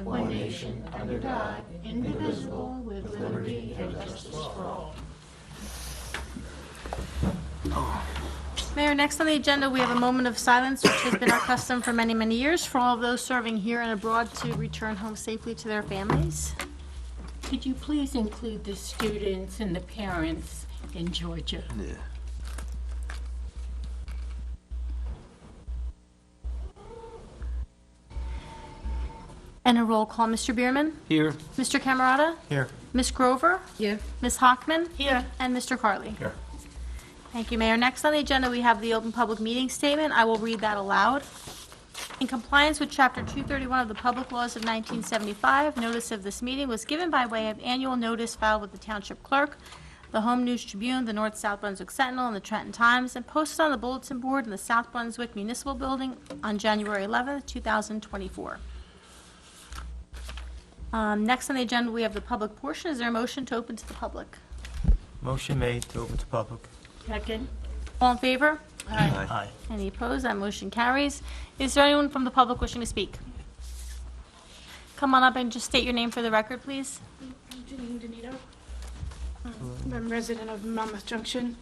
one nation, under God, indivisible, with liberty and justice for all. Mayor, next on the agenda, we have a moment of silence, which has been our custom for many, many years, for all of those serving here and abroad to return home safely to their families. Could you please include the students and the parents in Georgia? Yeah. And a roll call. Mr. Bierman? Here. Mr. Camerata? Here. Ms. Grover? Here. Ms. Hockman? Here. And Mr. Carley? Here. Thank you, Mayor. Next on the agenda, we have the open public meeting statement. I will read that aloud. In compliance with Chapter 231 of the Public Laws of 1975, notice of this meeting was given by way of annual notice filed with the Township Clerk, the Home News Tribune, the North South Brunswick Sentinel, and the Trenton Times, and posted on the bulletin board in the South Brunswick Municipal Building on January 11th, 2024. Next on the agenda, we have the public portion. Is there a motion to open to the public? Motion made to open to public. Second. All in favor? Aye. Any opposed? That motion carries. Is there anyone from the public wishing to speak? Come on up and just state your name for the record, please. I'm Janine Donito. I'm a resident of Monmouth Junction,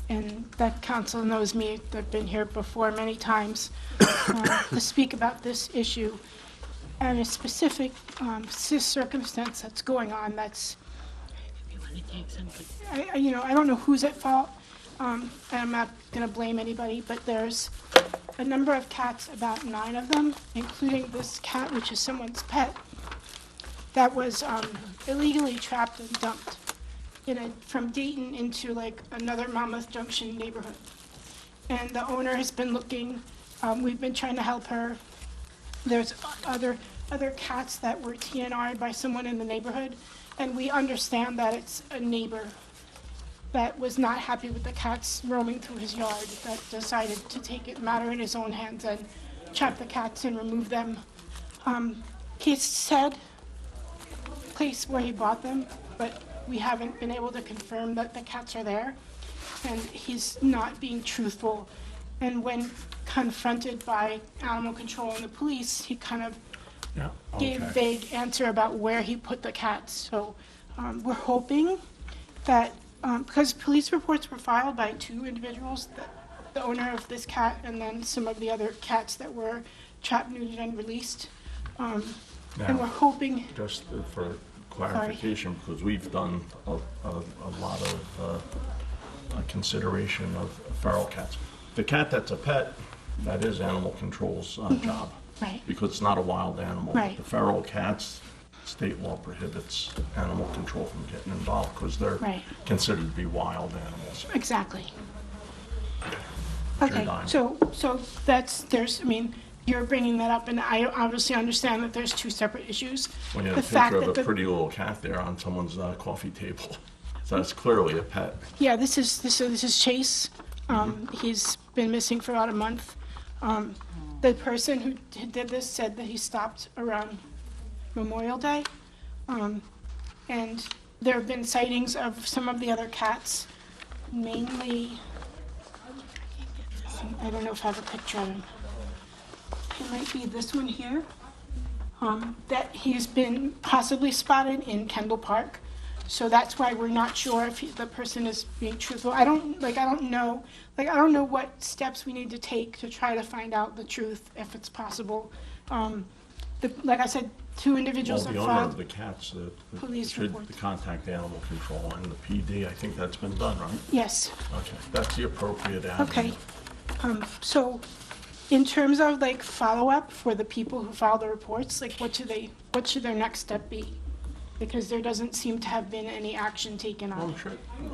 and that council knows me. I've been here before many times to speak about this issue and a specific circumstance that's going on. That's, I don't know who's at fault, and I'm not going to blame anybody, but there's a number of cats, about 9 of them, including this cat, which is someone's pet, that was illegally trapped and dumped from Dayton into like another Monmouth Junction neighborhood. And the owner has been looking. We've been trying to help her. There's other cats that were TNR'd by someone in the neighborhood, and we understand that it's a neighbor that was not happy with the cats roaming through his yard that decided to take it matter in his own hands and trap the cats and remove them. He said place where he bought them, but we haven't been able to confirm that the cats are there, and he's not being truthful. And when confronted by animal control and the police, he kind of gave vague answer about where he put the cats. So we're hoping that, because police reports were filed by 2 individuals, the owner of this cat and then some of the other cats that were trapped, neutered, and released. And we're hoping... Just for clarification, because we've done a lot of consideration of feral cats. The cat that's a pet, that is animal control's job. Right. Because it's not a wild animal. Right. The feral cats, state law prohibits animal control from getting involved because they're considered to be wild animals. Exactly. You're Okay, dying. so you're bringing that up, and I obviously understand that there's 2 separate issues. When you have The a fact picture of that a pretty little cat there on someone's coffee table, so that's clearly a pet. Yeah, this is Chase. He's been missing for about a month. The person who did this said that he stopped around Memorial Day, and there have been sightings of some of the other cats, mainly, I don't know if I have a picture of him. It might be this one here, that he's been possibly spotted in Kendall Park. So that's why we're not sure if the person is being truthful. I don't know what steps we need to take to try to find out the truth, if it's possible. Like I said, 2 individuals Well, have the owner of filed the cats police should reports. contact animal control and the PD. I think that's been done, right? Yes. Okay, that's the appropriate avenue. Okay. So in terms of like follow-up for the people who filed the reports, like what should their next step be? Because there doesn't seem to have been any action taken Well, on.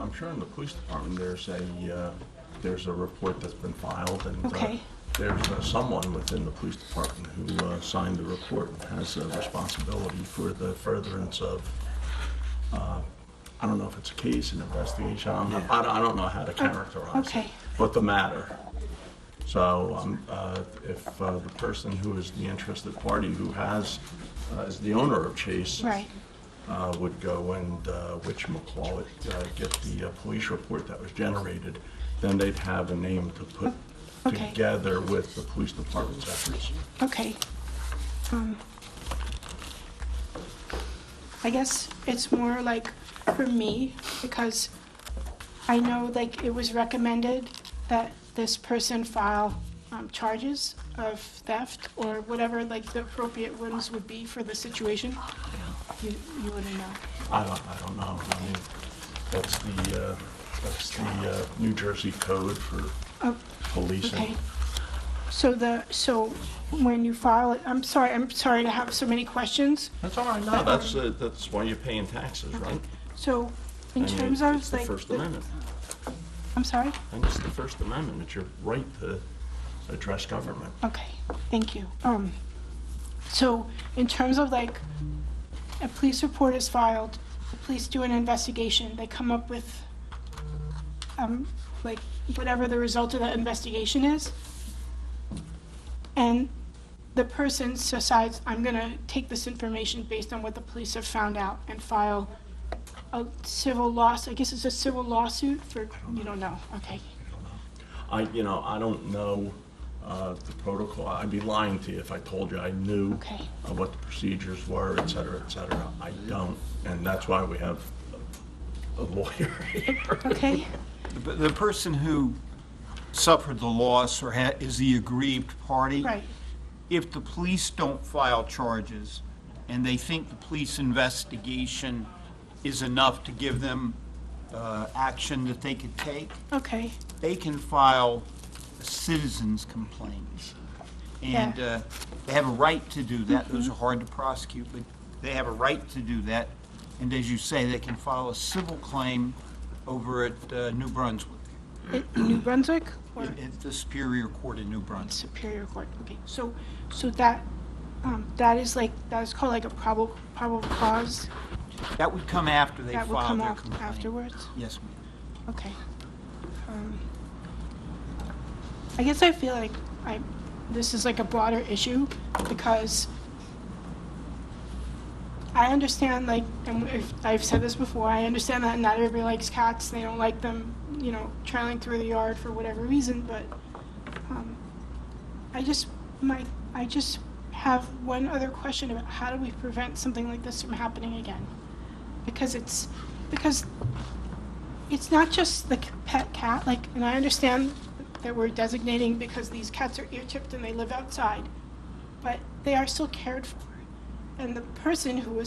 I'm sure in the police department there's a report that's been filed, and Okay. there's someone within the police department who signed the report and has a responsibility for the furtherance of, I don't know if it's a case, an investigation, I don't know how to characterize Okay. it, but the matter. So if the person who is the interested party who is the owner of Chase, Right. would go and, whatchamacallit, get the police report that was generated, then they'd have a name to put Okay. together with the police department's efforts. Okay. I guess it's more like for me, because I know like it was recommended that this person file charges of theft or whatever like the appropriate ones would be for the situation. You wouldn't know. I don't know. I mean, that's the New Jersey code for Oh, policing. okay. So when you file it, I'm sorry to have so many questions. That's all right. No, that's why you're paying taxes, right? So in I mean, terms of it's the like, First Amendment. I'm sorry? And it's the First Amendment. It's your right to address government. Okay, thank you. So in terms of like, a police report is filed, the police do an investigation, they come up with, like, whatever the result of that investigation is, and the person decides, I'm gonna take this information based on what the police have found out and file a civil lawsuit. I guess it's a civil lawsuit for, you don't know, okay. I don't know the protocol. I'd be lying to you if I told you I knew Okay. what the procedures were, et cetera, et cetera. I don't, and that's why we have a lawyer here. Okay, The person who suffered the loss or is the aggrieved party, right, if the police don't file charges and they think the police investigation is enough to give them action that they could take, okay, they can file a citizen's complaint. And they have a right to do that. Those are hard to prosecute, but they have a right to do that. And as you say, they can file a civil claim over at New Brunswick, New Brunswick, or? at the Superior Court in New Brunswick. Superior Court, okay, so that, that is called like a probable cause? That would come after they That would file come their off complaint. afterwards? Yes, ma'am. Okay. I guess I feel like this is like a broader issue, because I understand, like, and I've said this before, I understand that not everybody likes cats, they don't like them, trailing through the yard for whatever reason, but I just have one other question about how do we prevent something like this from happening again? Because it's not just the pet cat, like, and I understand that we're designating because these cats are ear-tipped and they live outside, but they are still cared for. And the person who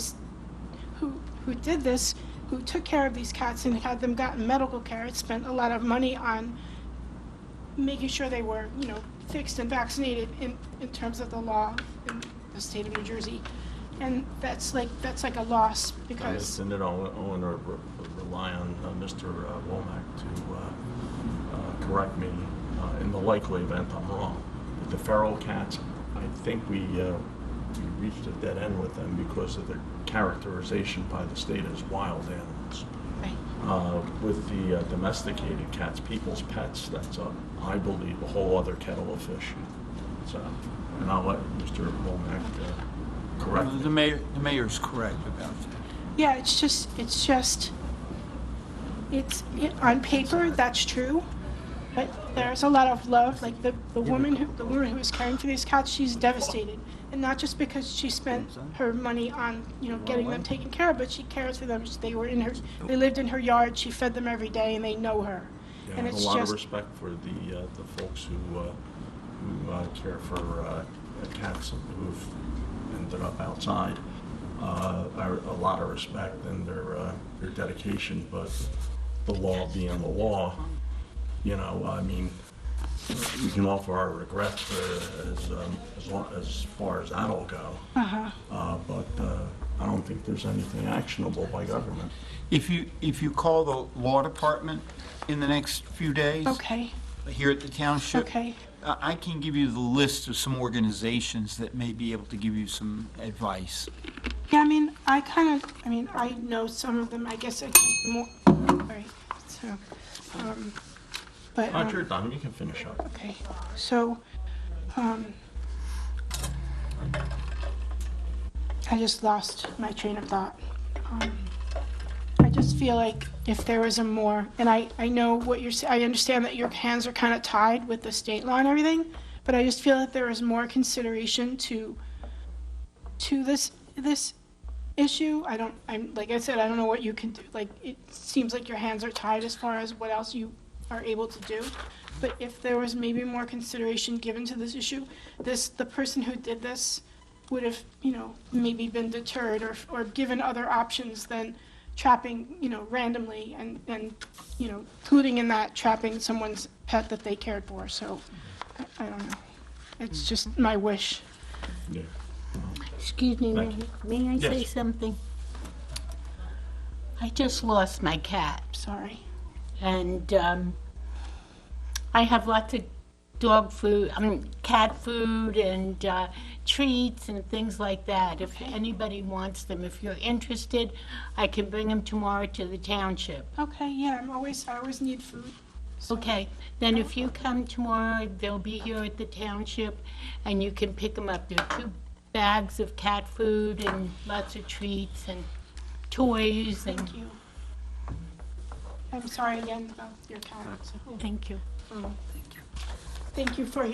did this, who took care of these cats and had them gotten medical care, spent a lot of money on making sure they were, fixed and vaccinated in terms of the law in the state of New Jersey. And that's like a loss, because And then I'll rely on Mr. Womack to correct me in the likely event I'm wrong. With the feral cats, I think we reached a dead end with them because of their characterization by the state as wild animals. right. With the domesticated cats, people's pets, that's, I believe, a whole other kettle of fish. So, and I'll let Mr. Womack correct me. The mayor's correct about that. Yeah, on paper, that's true, but there's a lot of love. Like the woman who was caring for these cats, she's devastated, and not just because she spent her money on getting them taken care of, but she cares for them. They lived in her yard. She fed them every day, and they know her. Yeah, And I have it's a lot just of respect for the folks who care for cats who've ended up outside. A lot of respect and their dedication, but the law being the law, I mean, we can offer our regrets as far as that'll go. But I don't think there's anything actionable by government. If you call the law department in the next few days, okay, here at the township, okay, I can give you the list of some organizations that may be able to give you some advice. yeah. I know some of them. I guess it's more. All right, so, but. You're done. You can finish up. Okay, so, I just lost my train of thought. I just feel like if there was a more, and I know what you're saying, I understand that your hands are kind of tied with the state law and everything, but I just feel that there is more consideration to to this issue. Like I said, I don't know what you can do. Like, it seems like your hands are tied as far as what else you are able to do. But if there was maybe more consideration given to this issue, the person who did this would have, maybe been deterred or given other options than trapping, randomly and, including in that trapping someone's pet that they cared for. So, I don't know. It's just my wish. Yeah. Excuse me, Thank may I say Yes. something? I just lost my cat, Sorry. and I have lots of cat food and treats and things like that. If anybody wants them, if you're interested, I can bring them tomorrow to the township. Okay, yeah, I always need food. So- Okay, then if you come tomorrow, they'll be here at the township, and you can pick them up. There are 2 bags of cat food and lots of treats and toys and... Thank you. I'm sorry again about your cat. So, Thank you. thank you for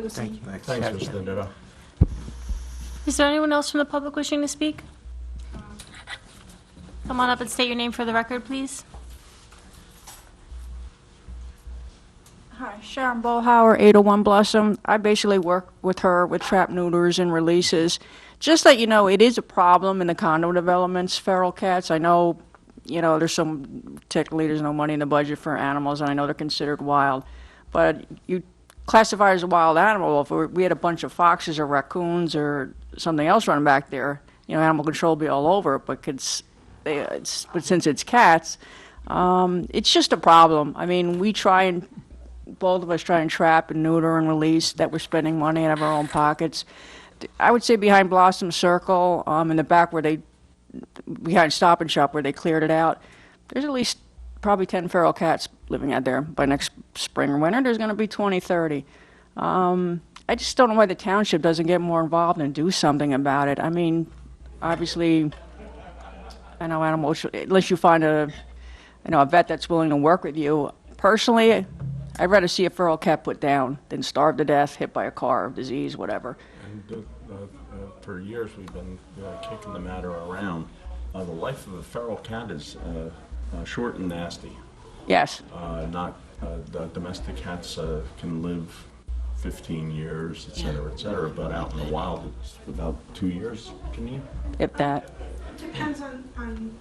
listening. Thanks, Mr. Ditto. Is there anyone else from the public wishing to speak? Come on up and state your name for the record, please. Hi, Sharon Bohauer, 801 Blossom. I basically work with her with trap neuters and releases. Just that you know, it is a problem in the condo developments, feral cats. I know, technically there's no money in the budget for animals, and I know they're considered wild. But you classify it as a wild animal. If we had a bunch of foxes or raccoons or something else running back there, animal control would be all over it. But but since it's cats, it's just a problem. I mean, both of us try and trap and neuter and release that we're spending money out of our own pockets. I would say behind Blossom Circle, in the back behind Stop and Shop where they cleared it out, there's at least probably 10 feral cats living out there. By next spring or winter, there's going to be 20, 30. I just don't know why the township doesn't get more involved and do something about it. I mean, obviously, I know animals, unless you find a vet that's willing to work with you. Personally, I'd rather see a feral cat put down than starve to death, hit by a car, disease, whatever. And for years, we've been kicking the matter around. The life of a feral cat is short and nasty. Yes. The domestic cats can live 15 years, et cetera, but out in the wild, it's about 2 years, can you? If that. Depends on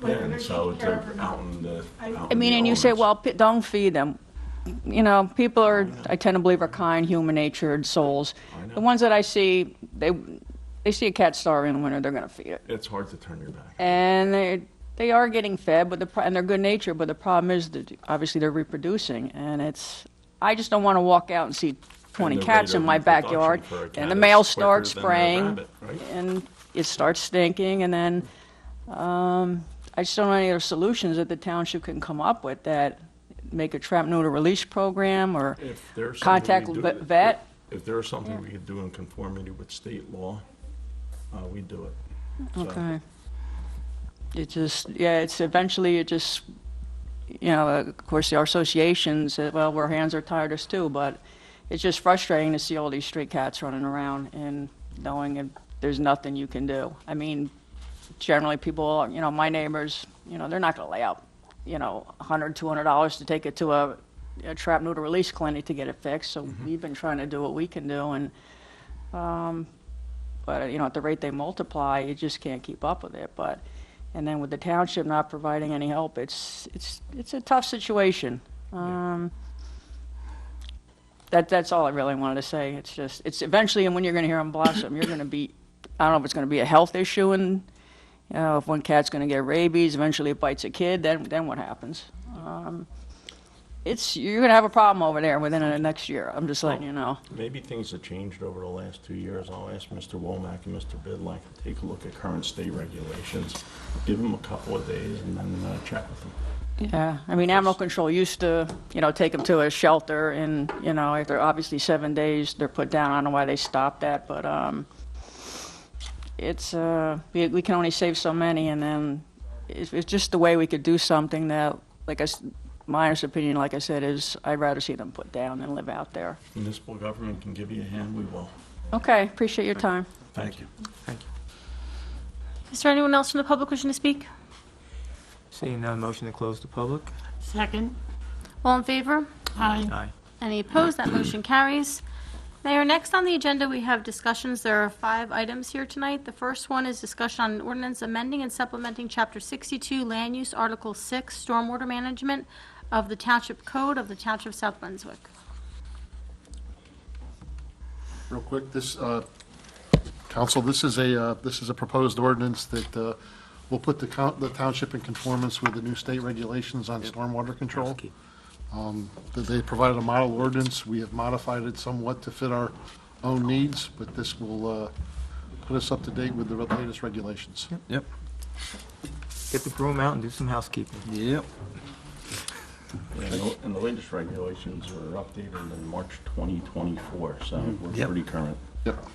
Yeah, and so it's out in the I mean, and you say, well, don't feed them. People I tend to believe, are kind, human-natured souls. I know. The ones that I see, they see a cat starving in the winter, they're going to feed it. It's hard to turn your back. And they are getting fed, and they're good natured, but the problem is that obviously they're reproducing, and I just don't want to walk out and see 20 And the cats rate in of my reproduction backyard, for a cat and the is male quicker starts than a spraying, rabbit, right? and it starts stinking, and then I just don't know any other solutions that the township can come up with that make a trap neuter release program or If there's contact something we do- vet. If there's something we could do in conformity with state law, we do it. So, Okay. It's eventually, of course, our associations, well, our hands are tired us too, but it's just frustrating to see all these stray cats running around and knowing there's nothing you can do. I mean, generally people, my neighbors, they're not going to lay out, $100, $200 to take it to a trap neuter release clinic to get it fixed. So we've been trying to do what we can do, and but at the rate they multiply, you just can't keep up with it. And then with the township not providing any help, it's a tough situation. That's all I really wanted to say. It's eventually, and when you're going to hear them blossom, you're going to be, I don't know if it's going to be a health issue, and if one cat's going to get rabies, eventually it bites a kid, then what happens? You're going to have a problem over there within the next year. I'm just letting you know. Maybe things have changed over the last 2 years. I'll ask Mr. Womack and Mr. Bidlack to take a look at current state regulations, give them a couple of days, and then check with them. Yeah, I mean, animal control used to, take them to a shelter, and, after obviously 7 days, they're put down. I don't know why they stopped that, but we can only save so many, and then it's just the way we could do something that, my honest opinion, like I said, is I'd rather see them put down than live out there. Municipal government can give you a hand, we will. Okay, appreciate your time. Thank you. Is there anyone else from the public wishing to speak? Seeing none, motion to close the public? Second. All in favor? Aye. Aye. Any opposed? That motion carries. Mayor, next on the agenda, we have discussions. There are 5 items here tonight. The first one is discussion on an ordinance amending and supplementing Chapter 62, Land Use, Article 6, Stormwater Management of the Township Code of the Township of South Brunswick. Real quick, this, council, this is a proposed ordinance that will put the township in conformance with the new state regulations on stormwater control. That they provided a model ordinance. We have modified it somewhat to fit our own needs, but this will put us up to date with the latest regulations. Yep. Get the broom out and do some housekeeping. Yep. And the latest regulations were updated in March 2024, so we're Yep. pretty current. Yep.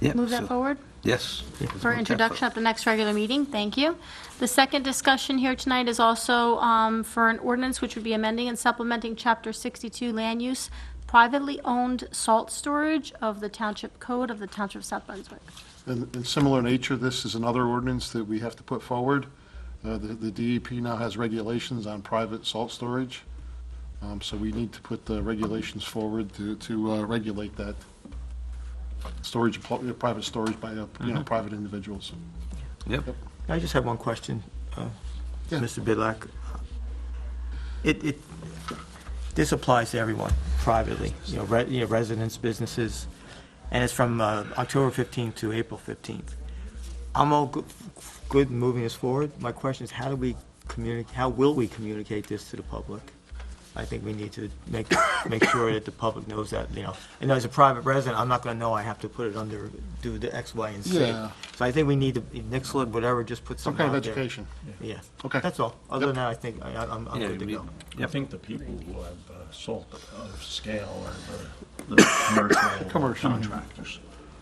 Yep. Move that so- forward Yes. for introduction at the next regular meeting. Thank you. The second discussion here tonight is also for an ordinance which would be amending and supplementing Chapter 62, Land Use, privately owned salt storage of the Township Code of the Township of South Brunswick. In similar nature, this is another ordinance that we have to put forward. The DEP now has regulations on private salt storage, so we need to put the regulations forward to regulate that storage, private storage by, private individuals. Yep. I just have one question, Yeah. Mr. Bidlack. This applies to everyone privately, residents, businesses, and it's from October 15th to April 15th. I'm all good moving this forward. My question is, how will we communicate this to the public? I think we need to make sure that the public knows that, and as a private resident, I'm not going to know I have to put it under, do the X, Y, and Z. Yeah. So I think we need to, nixle it, whatever, just put Some something kind out of there. education. Yeah. Okay. That's all. Other than that, I think I'm Yeah, good to we- go. I think the people who have salt of scale are the commercial Commercial. contractors.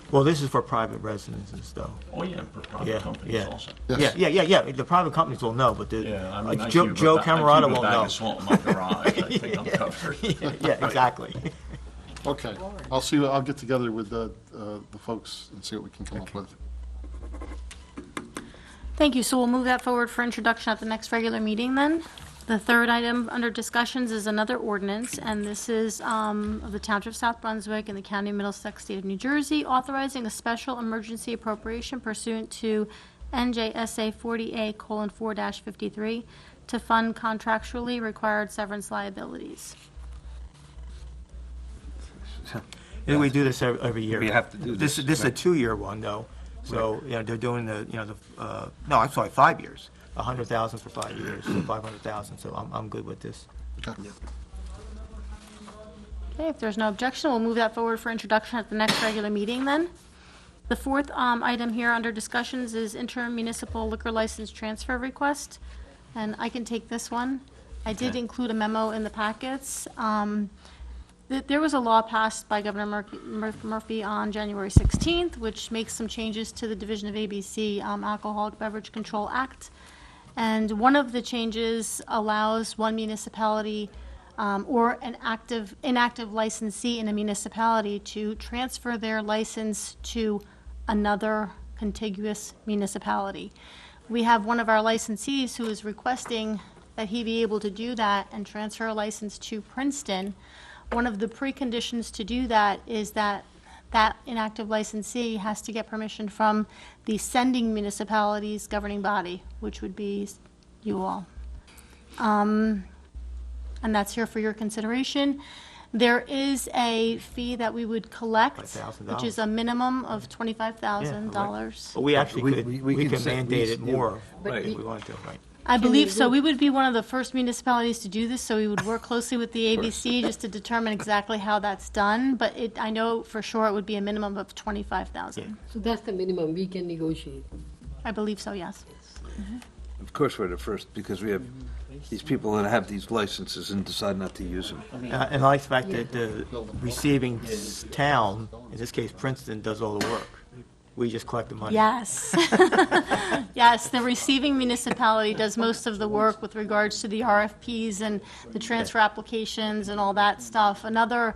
Well, this is for private residences, though. Oh, yeah, and for Yeah, private companies yeah. also. Yes. Yeah. The private companies will know, but Yeah, I mean, I Joe keep a Camerata bag won't know. of salt in my garage. I think I'm covered. Yeah, exactly. Okay, I'll get together with the folks and see what we can come up with. Thank you. So we'll move that forward for introduction at the next regular meeting then. The third item under discussions is another ordinance, and this is of the Township of South Brunswick and the County of Middlesex, State of New Jersey, authorizing a special emergency appropriation pursuant to NJSA 40A:4-53 to fund contractually required severance liabilities. Yeah, we do this every year. We have to do this, This is a 2-year one, though. So, they're doing no, I'm sorry, 5 years. 100,000 for 5 years, so 500,000. So I'm good with this. Okay, if there's no objection, we'll move that forward for introduction at the next regular meeting then. The fourth item here under discussions is interim municipal liquor license transfer request, and I can take this one. I did include a memo in the packets. There was a law passed by Governor Murphy on January 16th, which makes some changes to the Division of ABC Alcoholic Beverage Control Act. And one of the changes allows one municipality or an inactive licensee in a municipality to transfer their license to another contiguous municipality. We have one of our licensees who is requesting that he be able to do that and transfer a license to Princeton. One of the preconditions to do that is that that inactive licensee has to get permission from the sending municipality's governing body, which would be you all. And that's here for your consideration. There is a fee that we would collect, $5,000. which is a minimum of Yeah, $25,000. But we actually We could can say- mandate it more Right. if we wanted to, right? I believe so. We would be one of the first municipalities to do this, so we would work closely with the ABC just to determine exactly how that's done. But I know for sure it would be a minimum of 25,000. So that's the minimum we can negotiate. I believe so, yes. Of course, we're the first, because we have these people that have these licenses and decide not to use them. And I like the fact that the receiving town, in this case Princeton, does all the work. We just collect the money. Yes. Yes, the receiving municipality does most of the work with regards to the RFPs and the transfer applications and all that stuff. Another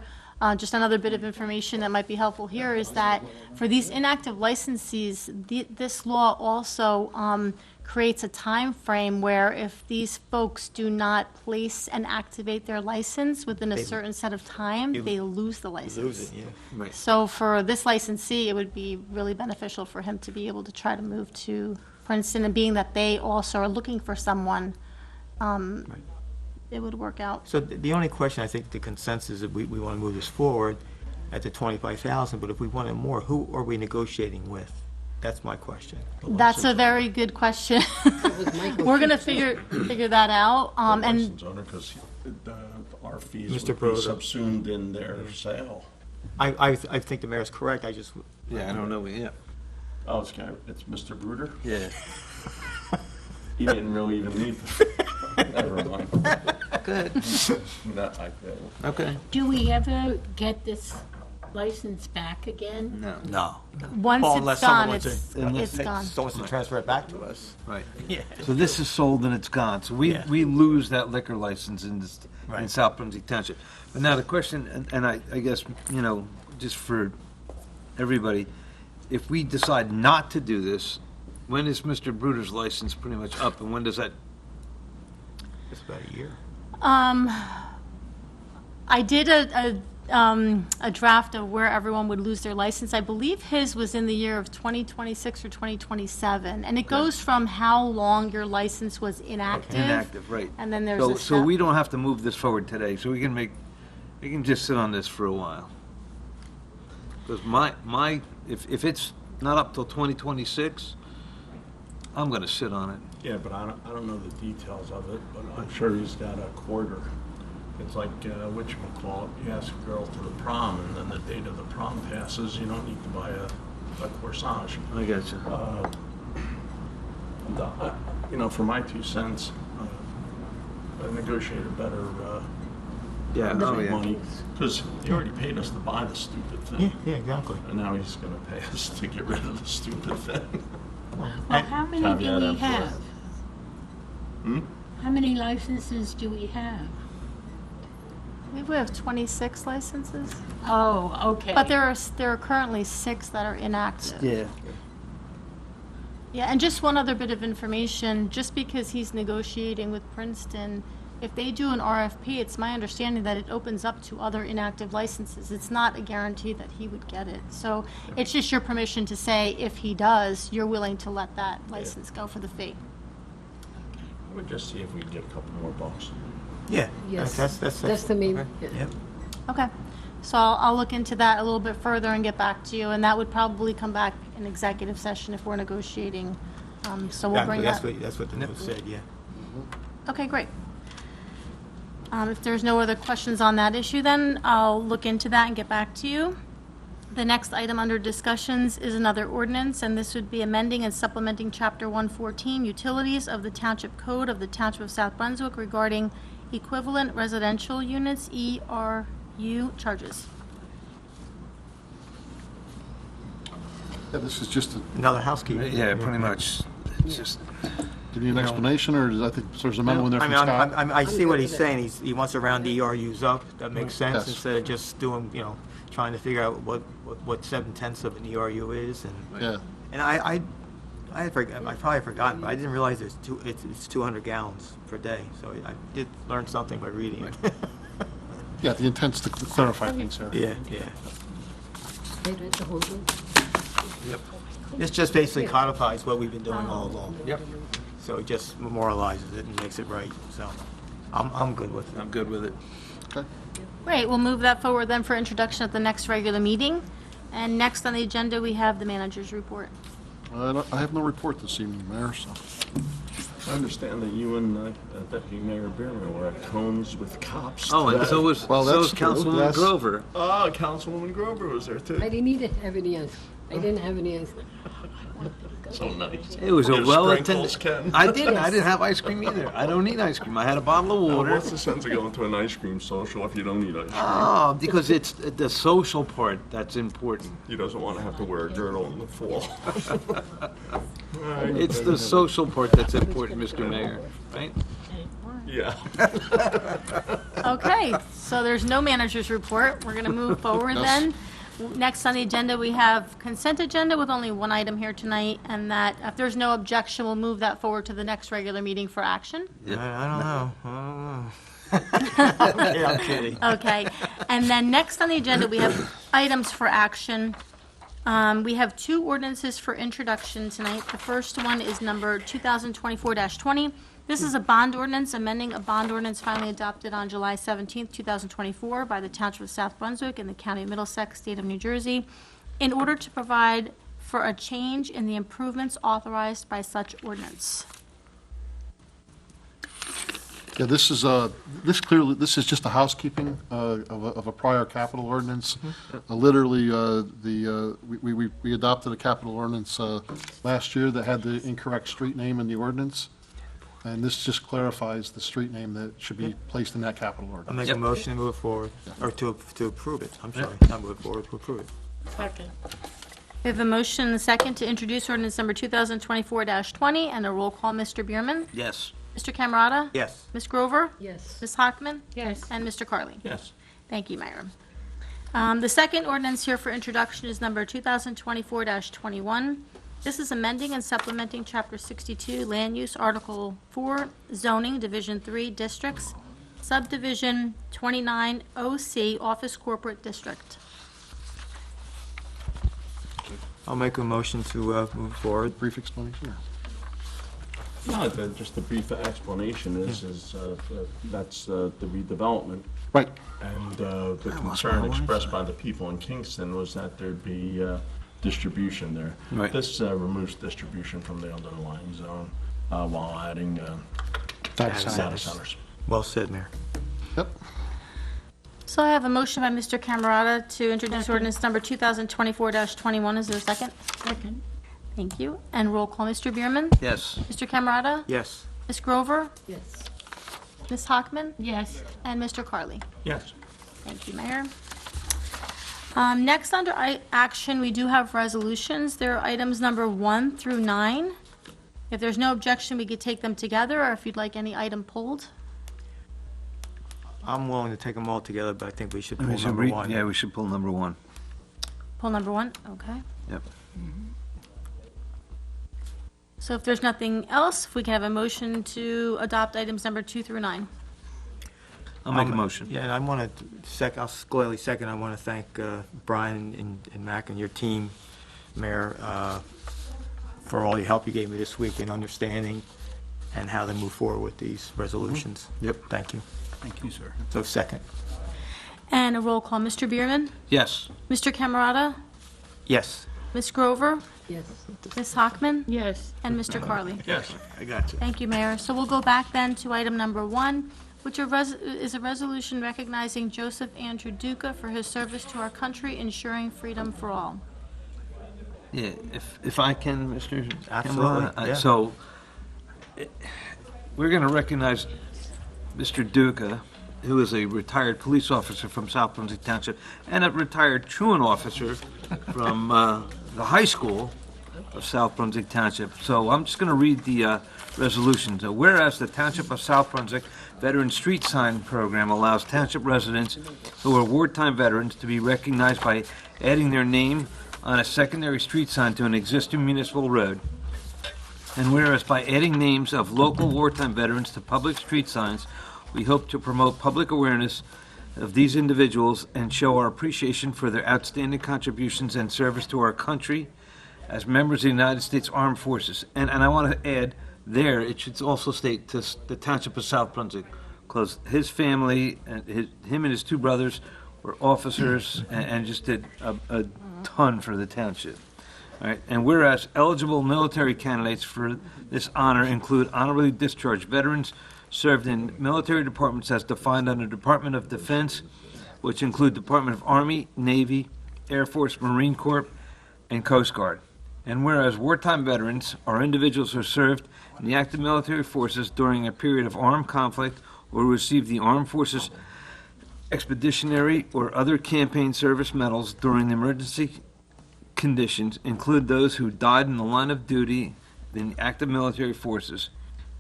Just another bit of information that might be helpful here is that for these inactive licensees, this law also creates a time frame where if these folks do not place and activate their license within a certain set of time, they lose the license. Lose it, yeah. Right. So for this licensee, it would be really beneficial for him to be able to try to move to Princeton, and being that they also are looking for someone, it would work out. So the only question, I think the consensus is we want to move this forward at the 25,000, but if we wanted more, who are we negotiating with? That's my question. That's a very good question. We're gonna figure that out, and License owner, because our fees Mr. would be Broder. subsumed in their sale. I think the mayor's correct, I just, Yeah, I don't know, yeah. Oh, it's Mr. Bruder? Yeah. He didn't really even need the, never mind. Good. Okay. Do we ever get this license back again? No. no. once Well, it's unless someone gone, wants it's gone. Someone wants to transfer it back to us. Right. Yeah. So this is sold and it's gone. So Yeah. we lose that liquor license in this, in Right. South Brunswick Township. But now the question, and I guess, you know, just for everybody, if we decide not to do this, when is Mr. Bruder's license pretty much up, and when does that? It's about a year. I did a draft of where everyone would lose their license. I believe his was in the year of 2026 or 2027, and it goes from how long your license was inactive. Inactive, right. And then there's So, a so step. we don't have to move this forward today, so we can just sit on this for a while. Because if it's not up till 2026, I'm gonna sit on it. Yeah, but I don't know the details of it, but I'm sure he's got a quarter. It's like, whatchamacallit, you ask a girl to the prom, and then the date of the prom passes, you don't need to buy a corsage. I got you. You know, for my 2 cents, I negotiated better Yeah, oh, yeah. money, because he already paid us to buy the stupid thing. Yeah, exactly. And now he's gonna pay us to get rid of the stupid thing. Well, how many do Caveat we emptor. have? Hmm? How many licenses do we have? I believe we have 26 licenses, Oh, okay. but there are currently 6 that are inactive. Yeah. Yeah, and just one other bit of information, just because he's negotiating with Princeton, if they do an RFP, it's my understanding that it opens up to other inactive licenses. It's not a guarantee that he would get it. So it's just your permission to say, if he does, you're willing to let that license go for the fee. I would just see if we can get a couple more bucks. Yeah. Yes, That's that's the main, yeah. Yep. Okay, so I'll look into that a little bit further and get back to you, and that would probably come back in executive session if we're negotiating. So we'll bring that. That's what the note said, yeah. Okay, great. If there's no other questions on that issue, then I'll look into that and get back to you. The next item under discussions is another ordinance, and this would be amending and supplementing Chapter 114, Utilities of the Township Code of the Township of South Brunswick regarding equivalent residential units, ERU charges. Yeah, this is just, Another housekeeping. Yeah, pretty much. It's just, give you an explanation, or I think there's a memo in there I from mean, Scott? I see what he's saying. He wants to round the ERUs up. That makes sense, Yes. instead of just doing, trying to figure out what 7/10 of an ERU is. Yeah, And I probably forgotten, but I didn't realize it's 200 gallons per day. So I did learn something by reading it. yeah, the intent's to clarify things here. Yeah, yeah. I read the whole thing. This just basically codifies what we've been doing all along. yep, So it just memorializes it and makes it right. So I'm good with it. I'm good with it. Okay. Great, we'll move that forward then for introduction at the next regular meeting. And next on the agenda, we have the manager's report. I have no report this evening, Mayor, so. I understand that you and Deputy Mayor Bierman were at Cones with cops. Oh, and today. so was Well, that's true. Councilwoman That's- Grover. Oh, Councilwoman Grover was there too. I didn't have any answer. I didn't have any answer. So nice. It was a Your well-attended. sprinkles, Ken. I didn't have ice cream either. I don't need ice cream. I had a bottle of water. What's the sense of going to an ice cream social if you don't eat ice cream? Oh, because it's the social part that's important. He doesn't want to have to wear a girdle in the fall. It's the social part that's important, Mr. Mayor, right? Yeah. Okay, so there's no manager's report. We're going to move forward then. Next on the agenda, we have consent agenda with only one item here tonight, and that, if there's no objection, we'll move that forward to the next regular meeting for action. I don't know. Okay, I'm kidding. Okay, and then next on the agenda, we have items for action. We have two ordinances for introduction tonight. The first one is number 2024-20. This is a bond ordinance, amending a bond ordinance finally adopted on July 17th, 2024 by the Township of South Brunswick in the County of Middlesex, State of New Jersey, in order to provide for a change in the improvements authorized by such ordinance. Yeah, this is just a housekeeping of a prior capital ordinance. Literally, we adopted a capital ordinance last year that had the incorrect street name in the ordinance, and this just clarifies the street name that should be placed in that capital I'll ordinance. make a motion to move forward, or to approve it. I'm sorry, not move forward, to approve it. Second. We have a motion and a second to introduce ordinance number 2024-20, and a roll call, Mr. Bierman, Yes. Mr. Camerata, Yes. Ms. Grover, Yes. Ms. Hockman, Yes. and Mr. Carly. Yes. Thank you, Myra. The second ordinance here for introduction is number 2024-21. This is amending and supplementing Chapter 62, Land Use, Article 4, Zoning, Division 3, Districts, Subdivision 29, OC, Office Corporate District. I'll make a motion to move forward. Brief explanation? No, just a brief explanation is that's the redevelopment. Right. And the concern expressed by the people in Kingston was that there'd be distribution there. Right. This removes distribution from the underlying zone while adding Data Data data centers. centers. Well said, Mayor. Yep. So I have a motion by Mr. Camerata to introduce ordinance number 2024-21. Is there a second? Second. Thank you. And roll call, Mr. Bierman, Yes. Mr. Camerata, Yes. Ms. Grover, Yes. Ms. Hockman, Yes. and Mr. Carly. Yes. Thank you, Mayor. Next, under action, we do have resolutions. There are items number 1 through 9. If there's no objection, we could take them together, or if you'd like any item pulled. I'm willing to take them all together, but I think we should pull We should number one. Yeah, we should pull number 1. Pull number 1, okay. Yep. So if there's nothing else, if we can have a motion to adopt items number 2 through 9. I'll make a motion. Yeah, and I want to, I'll gladly second, I want to thank Brian and Mac and your team, Mayor, for all your help you gave me this week in understanding and how to move forward with these resolutions. Yep. Thank you. Thank you, sir. So second. And a roll call, Mr. Bierman, Yes. Mr. Camerata, Yes. Ms. Grover, Yes. Ms. Hockman, Yes. and Mr. Carly. Yes. I got you. Thank you, Mayor. So we'll go back then to item number 1, which is a resolution recognizing Joseph Andrew Duca for his service to our country, ensuring freedom for all. Yeah, if I can, Mr. Absolutely, Camerata, yeah. So, we're going to recognize Mr. Duca, who is a retired police officer from South Brunswick Township, and a retired truant officer from the high school of South Brunswick Township. So I'm just going to read the resolution. So whereas the Township of South Brunswick Veteran Street Sign Program allows township residents who are wartime veterans to be recognized by adding their name on a secondary street sign to an existing municipal road. And whereas by adding names of local wartime veterans to public street signs, we hope to promote public awareness of these individuals and show our appreciation for their outstanding contributions and service to our country as members of the United States Armed Forces. And I want to add there, it should also state to the Township of South Brunswick, because his family, and him and his 2 brothers were officers and just did a ton for the township. All right. And whereas eligible military candidates for this honor include honorably discharged veterans served in military departments as defined under Department of Defense, which include Department of Army, Navy, Air Force, Marine Corps, and Coast Guard. And whereas wartime veterans are individuals who served in the active military forces during a period of armed conflict or received the Armed Forces Expeditionary or other campaign service medals during the emergency conditions, include those who died in the line of duty in the active military forces.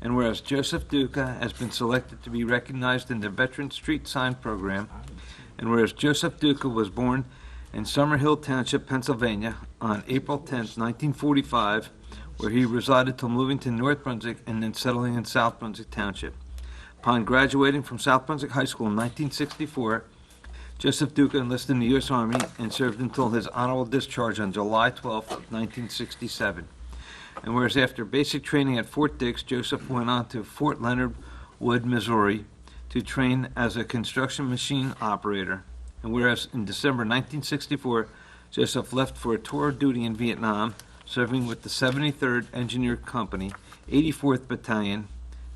And whereas Joseph Duca has been selected to be recognized in the Veteran Street Sign Program, and whereas Joseph Duca was born in Summerhill Township, Pennsylvania, on April 10th, 1945, where he resided till moving to North Brunswick and then settling in South Brunswick Township. Upon graduating from South Brunswick High School in 1964, Joseph Duca enlisted in the U.S. Army and served until his honorable discharge on July 12th of 1967. And whereas after basic training at Fort Dix, Joseph went on to Fort Leonard Wood, Missouri, to train as a construction machine operator. And whereas in December 1964, Joseph left for a tour of duty in Vietnam, serving with the 73rd Engineer Company, 84th Battalion.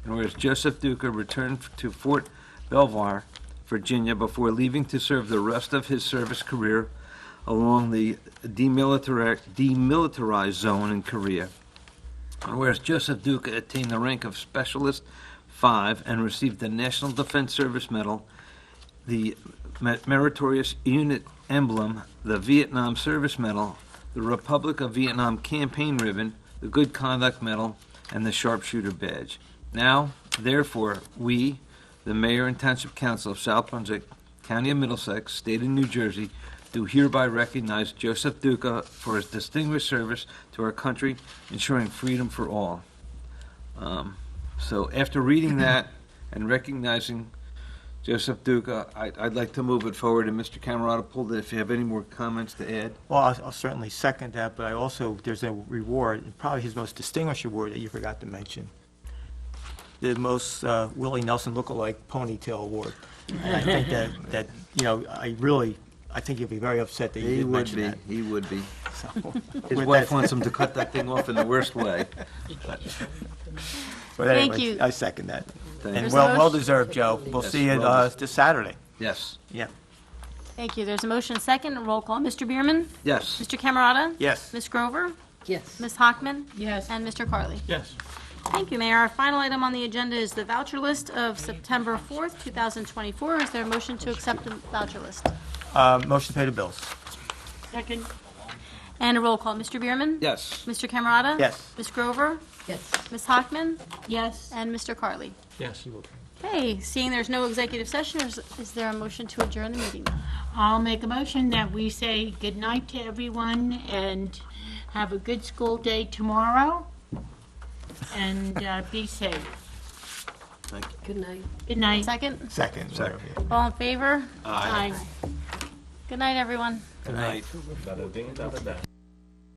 And whereas Joseph Duca returned to Fort Belvoir, Virginia, before leaving to serve the rest of his service career along the demilitarized zone in Korea. And whereas Joseph Duca attained the rank of Specialist 5 and received the National Defense Service Medal, the Meritorious Unit Emblem, the Vietnam Service Medal, the Republic of Vietnam Campaign Ribbon, the Good Conduct Medal, and the Sharpshooter Badge. Now, therefore, we, the Mayor and Township Council of South Brunswick, County of Middlesex, State of New Jersey, do hereby recognize Joseph Duca for his distinguished service to our country, ensuring freedom for all. So after reading that and recognizing Joseph Duca, I'd like to move it forward, and Mr. Camerata pulled it if you have any more comments to add. Well, I'll certainly second that, but I also, there's a reward, and probably his most distinguished award that you forgot to mention. The most Willie Nelson lookalike ponytail award. And I think that, you know, I think he'd be very upset that you He didn't would mention be, that. he would be. So, His with wife that- wants him to cut that thing off in the worst way. But Thank anyway, you. I second that. Thank And you. well deserved, Joe. We'll Yes, see you well this Saturday. Yes, Yeah. Thank you. There's a motion second, roll call. Mr. Bierman? yes. Mr. Camerata? Yes. Ms. Grover? Yes. Ms. Hockman? Yes. And Mr. Carley? Yes. Thank you, Mayor. Our final item on the agenda is the voucher list of September 4th, 2024. Is there a motion to accept the voucher list? Motion to pay the bills. Second. And a roll call. Mr. Bierman? Yes. Mr. Camerata? Yes. Ms. Grover? Yes. Ms. Hockman? Yes. And Mr. Carley? Yes. Okay, seeing there's no executive session, is there a motion to adjourn the meeting? I'll make a motion that we say good night to everyone and have a good school day tomorrow. And be safe. Good night. Good night. Second? Second. whatever. All in favor? Aye. Good night, everyone. Good night.